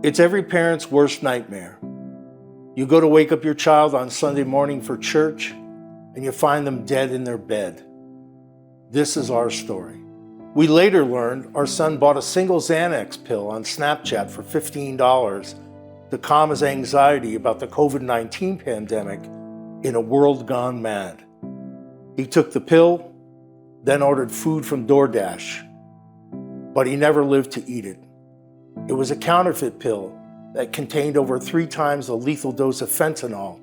It's every parent's worst nightmare. You go to wake up your child on Sunday morning for church, and you find them dead in their bed. This is our story. We later learned our son bought a single Xanax pill on Snapchat for $15 to calm his anxiety about the COVID-19 pandemic in a world gone mad. He took the pill, then ordered food from DoorDash, but he never lived to eat it. It was a counterfeit pill that contained over 3 times the lethal dose of fentanyl,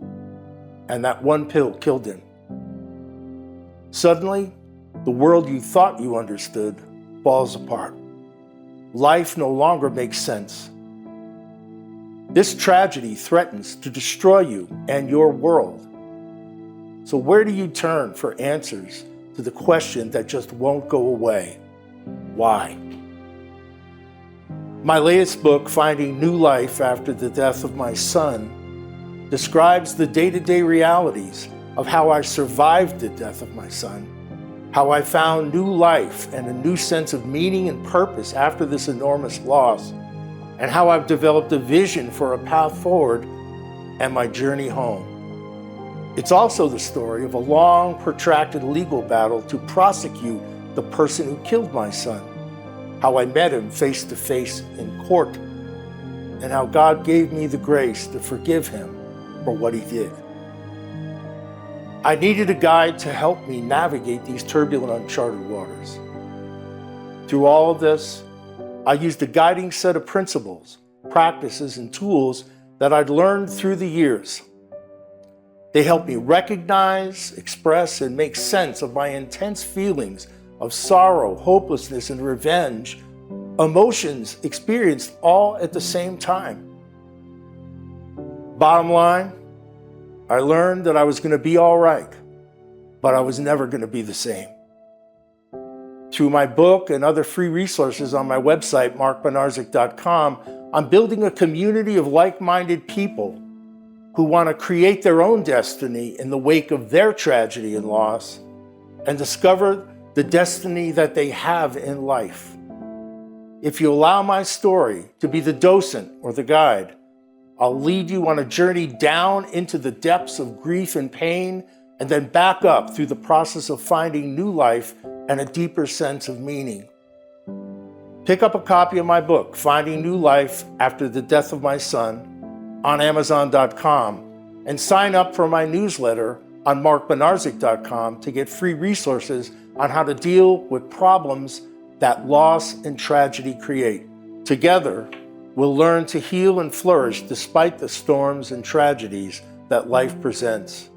and that one pill killed him. Suddenly, the world you thought you understood falls apart. Life no longer makes sense. This tragedy threatens to destroy you and your world. So where do you turn for answers to the question that just won't go away? Why? My latest book, Finding New Life After the Death of My Son, describes the day-to-day realities of how I survived the death of my son, how I found new life and a new sense of meaning and purpose after this enormous loss, and how I've developed a vision for a path forward and my journey home. It's also the story of a long, protracted legal battle to prosecute the person who killed my son, how I met him face to face in court, and how God gave me the grace to forgive him for what he did. I needed a guide to help me navigate these turbulent, uncharted waters. Through all of this, I used a guiding set of principles, practices, and tools that I'd learned through the years. They helped me recognize, express, and make sense of my intense feelings of sorrow, hopelessness, and revenge, emotions experienced all at the same time. Bottom line, I learned that I was going to be all right, but I was never going to be the same. Through my book and other free resources on my website, markbodnarczuk.com, I'm building a community of like-minded people who want to create their own destiny in the wake of their tragedy and loss and discover the destiny that they have in life. If you allow my story to be the docent or the guide, I'll lead you on a journey down into the depths of grief and pain, and then back up through the process of finding new life and a deeper sense of meaning. Pick up a copy of my book, Finding New Life After the Death of My Son, on Amazon.com, and sign up for my newsletter on markbodnarczuk.com to get free resources on how to deal with problems that loss and tragedy create. Together, we'll learn to heal and flourish despite the storms and tragedies that life presents.